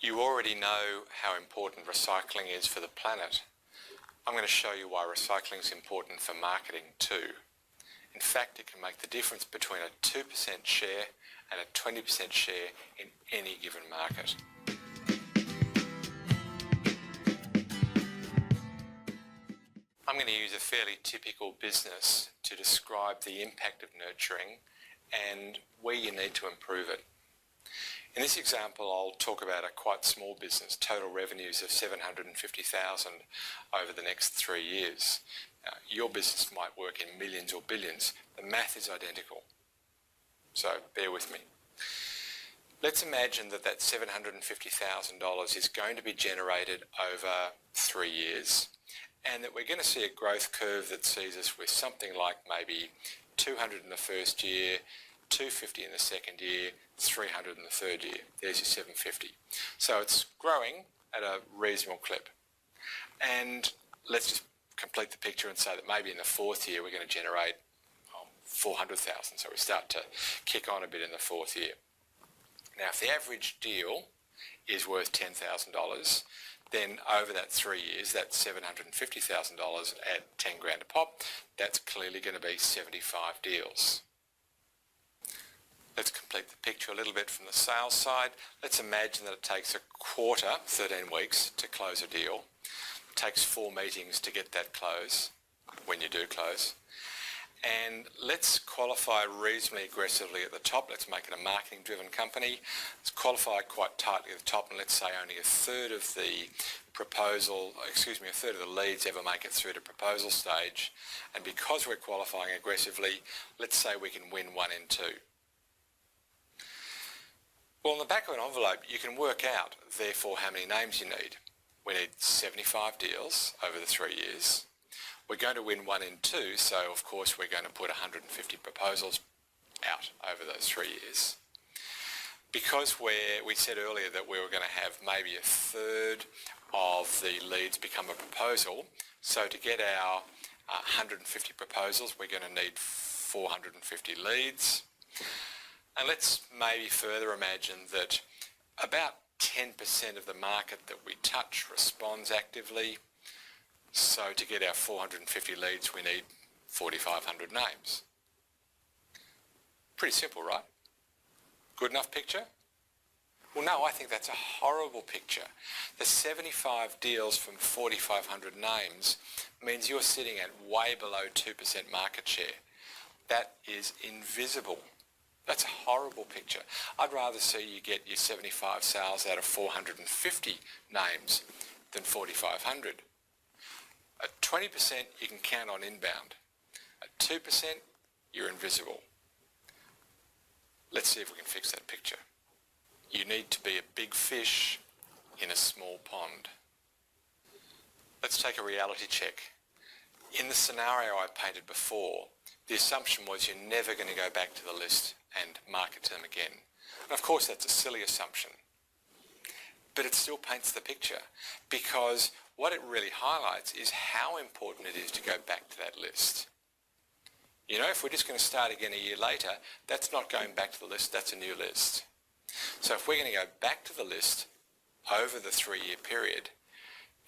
You already know how important recycling is for the planet. I'm going to show you why recycling is important for marketing too. In fact, it can make the difference between a 2% share and a 20% share in any given market. I'm going to use a fairly typical business to describe the impact of nurturing and where you need to improve it. In this example, I'll talk about a quite small business, total revenues of $750,000 over the next 3 years. Your business might work in millions or billions. The math is identical. So bear with me. Let's imagine that $750,000 is going to be generated over 3 years, and that we're going to see a growth curve that sees us with something like maybe 200 in the first year, 250 in the second year, 300 in the third year. There's your 750. So it's growing at a reasonable clip. And let's just complete the picture and say that maybe in the fourth year we're going to generate 400,000. So we start to kick on a bit in the fourth year. Now, if the average deal is worth $10,000, then over that 3 years, that's $750,000 at 10 grand a pop. That's clearly going to be 75 deals. Let's complete the picture a little bit from the sales side. Let's imagine that it takes a quarter, 13 weeks, to close a deal. It takes 4 meetings to get that close, when you do close. And let's qualify reasonably aggressively at the top. Let's make it a marketing-driven company. Let's qualify quite tightly at the top, and let's say only a third of the leads ever make it through to proposal stage. And because we're qualifying aggressively, let's say we can win 1 in 2. Well, on the back of an envelope, you can work out, therefore, how many names you need. We need 75 deals over the 3 years. We're going to win 1 in 2, so of course we're going to put 150 proposals out over those 3 years. Because we said earlier that we were going to have maybe a third of the leads become a proposal, so to get our 150 proposals, we're going to need 450 leads. And let's maybe further imagine that about 10% of the market that we touch responds actively. So to get our 450 leads, we need 4,500 names. Pretty simple, right? Good enough picture? Well, no, I think that's a horrible picture. The 75 deals from 4,500 names means you're sitting at way below 2% market share. That is invisible. That's a horrible picture. I'd rather see you get your 75 sales out of 450 names than 4,500. At 20%, you can count on inbound. At 2%, you're invisible. Let's see if we can fix that picture. You need to be a big fish in a small pond. Let's take a reality check. In the scenario I painted before, the assumption was you're never going to go back to the list and market to them again. And of course, that's a silly assumption. But it still paints the picture, because what it really highlights is how important it is to go back to that list. You know, if we're just going to start again a year later, that's not going back to the list, that's a new list. So if we're going to go back to the list over the 3-year period,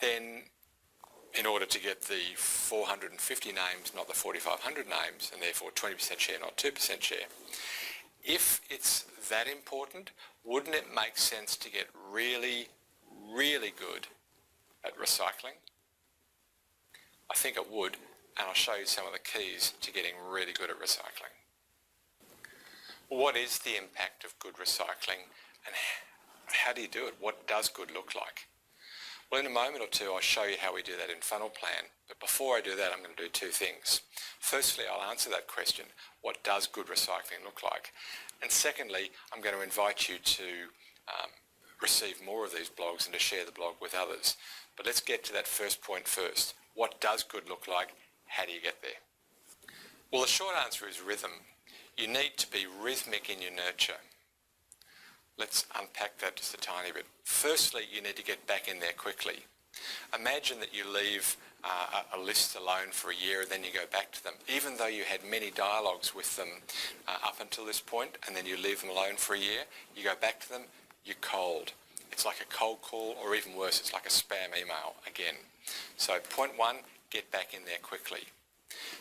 then in order to get the 450 names, not the 4,500 names, and therefore 20% share, not 2% share, if it's that important, wouldn't it make sense to get really, really good at recycling? I think it would, and I'll show you some of the keys to getting really good at recycling. What is the impact of good recycling, and how do you do it? What does good look like? Well, in a moment or two, I'll show you how we do that in Funnel Plan. But before I do that, I'm going to do 2 things. Firstly, I'll answer that question, what does good recycling look like? And secondly, I'm going to invite you to receive more of these blogs and to share the blog with others. But let's get to that first point first. What does good look like? How do you get there? Well, the short answer is rhythm. You need to be rhythmic in your nurture. Let's unpack that just a tiny bit. Firstly, you need to get back in there quickly. Imagine that you leave a list alone for a year and then you go back to them. Even though you had many dialogues with them up until this point, and then you leave them alone for a year, you go back to them, you're cold. It's it's like a cold call, or even worse, it's like a spam email again. So point one, get back in there quickly.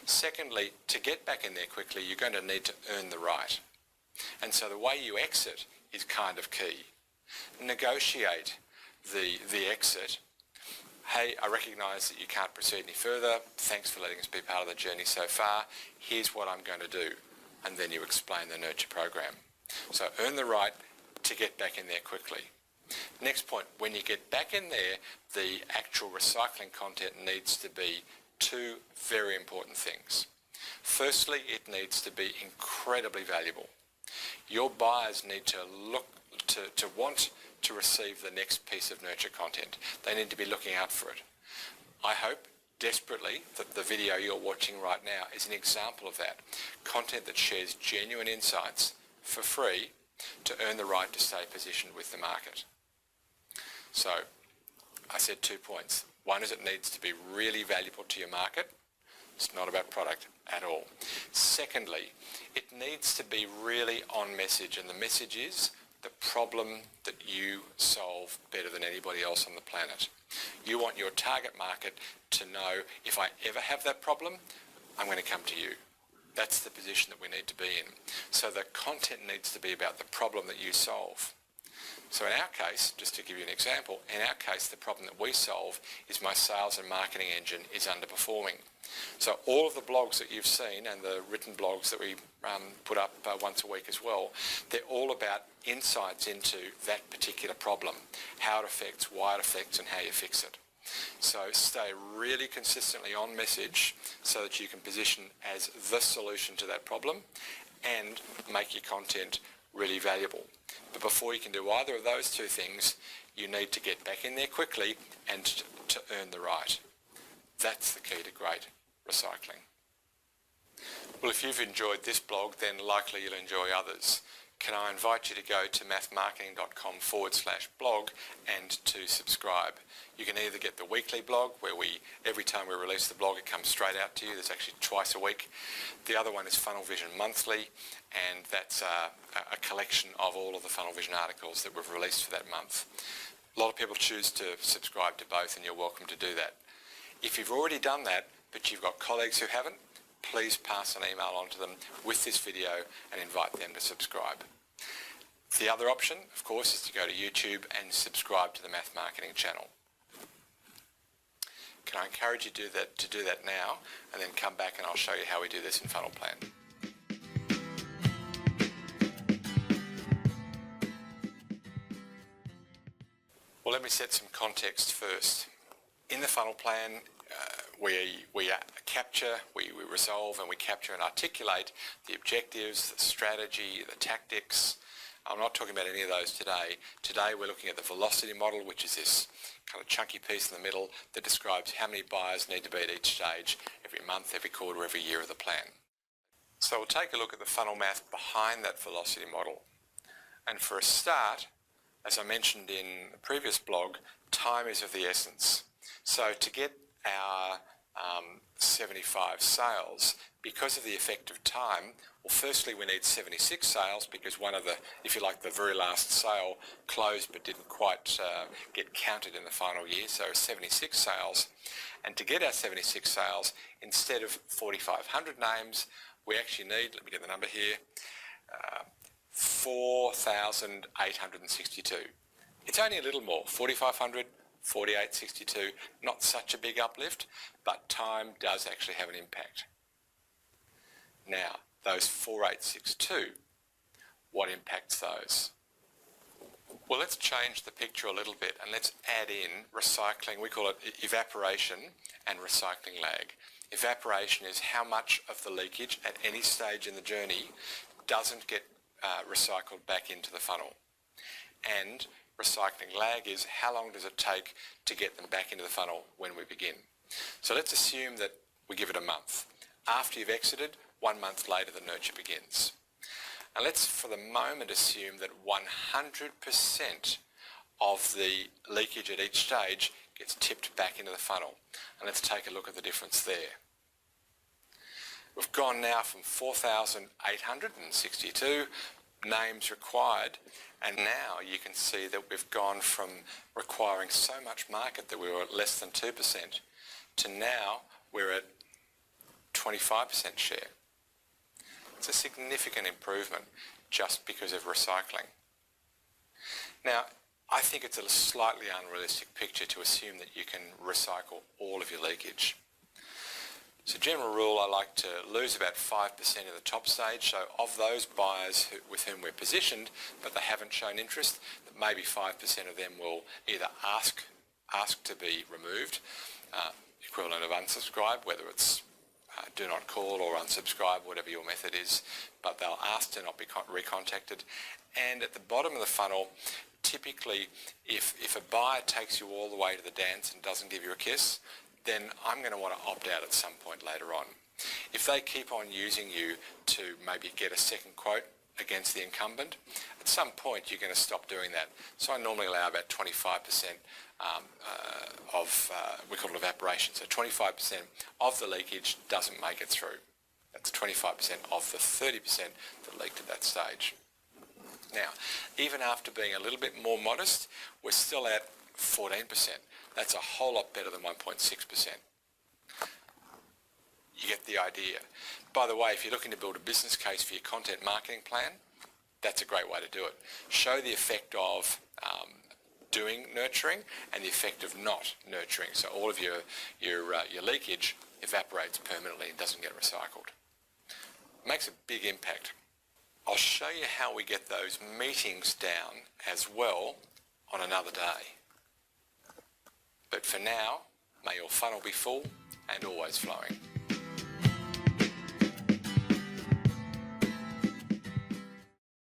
Secondly, to get back in there quickly, you're going to need to earn the right. And so the way you exit is kind of key. Negotiate the exit. Hey, I recognise that you can't proceed any further. Thanks for letting us be part of the journey so far. Here's what I'm going to do. And then you explain the nurture program. So earn the right to get back in there quickly. Next point, when you get back in there, the actual recycling content needs to be two very important things. Firstly, it needs to be incredibly valuable. Your buyers need to want to receive the next piece of nurture content. They need to be looking out for it. I hope desperately that the video you're watching right now is an example of that. Content that shares genuine insights for free to earn the right to stay positioned with the market. So I said 2 points. One is it needs to be really valuable to your market. It's not about product at all. Secondly, it needs to be really on message, and the message is the problem that you solve better than anybody else on the planet. You want your target market to know, if I ever have that problem, I'm going to come to you. That's the position that we need to be in. So the content needs to be about the problem that you solve. So in our case, just to give you an example, in our case the problem that we solve is my sales and marketing engine is underperforming. So all of the blogs that you've seen and the written blogs that we put up once a week as well, they're all about insights into that particular problem, how it affects, why it affects, and how you fix it. So stay really consistently on message so that you can position as the solution to that problem and make your content really valuable. But before you can do either of those two things, you need to get back in there quickly and to earn the right. That's the key to great recycling. Well, if you've enjoyed this blog, then likely you'll enjoy others. Can I invite you to go to mathmarketing.com/blog and to subscribe. You can either get the weekly blog, where every time we release the blog, it comes straight out to you. There's actually twice a week. The other one is Funnel Vision Monthly, and that's a collection of all of the Funnel Vision articles that we've released for that month. A lot of people choose to subscribe to both, and you're welcome to do that. If you've already done that, but you've got colleagues who haven't, please pass an email on to them with this video and invite them to subscribe. The other option, of course, is to go to YouTube and subscribe to the Math Marketing channel. Can I encourage you to do that now, and then come back and I'll show you how we do this in Funnel Plan. Well, let me set some context first. In the Funnel Plan, we capture, we resolve, and we capture and articulate the objectives, the strategy, the tactics. I'm not talking about any of those today. Today we're looking at the velocity model, which is this kind of chunky piece in the middle that describes how many buyers need to be at each stage, every month, every quarter, every year of the plan. So we'll take a look at the funnel math behind that velocity model. And for a start, as I mentioned in the previous blog, time is of the essence. So to get our 75 sales, because of the effect of time, well, firstly we need 76 sales because one of the, if you like, the very last sale closed but didn't quite get counted in the final year, so 76 sales. And to get our 76 sales, instead of 4,500 names, we actually need, let me get the number here, 4,862. It's only a little more, 4,500, 4,862, not such a big uplift, but time does actually have an impact. Now, those 4,862, what impacts those? Well, let's change the picture a little bit and let's add in recycling. We call it evaporation and recycling lag. Evaporation is how much of the leakage at any stage in the journey doesn't get recycled back into the funnel. And recycling lag is how long does it take to get them back into the funnel when we begin. So let's assume that we give it a month. After you've exited, 1 month later the nurture begins. And let's for the moment assume that 100% of the leakage at each stage gets tipped back into the funnel. And let's take a look at the difference there. We've gone now from 4,862 names required, and now you can see that we've gone from requiring so much market that we were at less than 2% to now we're at 25% share. It's a significant improvement just because of recycling. Now, I think it's a slightly unrealistic picture to assume that you can recycle all of your leakage. So general rule, I like to lose about 5% in the top stage. So of those buyers with whom we're positioned, but they haven't shown interest, that maybe 5% of them will either ask to be removed, equivalent of unsubscribe, whether it's do not call or unsubscribe, whatever your method is, but they'll ask to not be recontacted. And at the bottom of the funnel, typically if a buyer takes you all the way to the dance and doesn't give you a kiss, then I'm going to want to opt out at some point later on. If they keep on using you to maybe get a second quote against the incumbent, at some point you're going to stop doing that. So I normally allow about 25% we call it evaporation. So 25% of the leakage doesn't make it through. That's 25% of the 30% that leaked at that stage. Now, even after being a little bit more modest, we're still at 14%. That's a whole lot better than 1.6%. You get the idea. By the way, if you're looking to build a business case for your content marketing plan, that's a great way to do it. Show the effect of doing nurturing and the effect of not nurturing. So all of your leakage evaporates permanently and doesn't get recycled. Makes a big impact. I'll show you how we get those meetings down as well on another day. But for now, may your funnel be full and always flowing.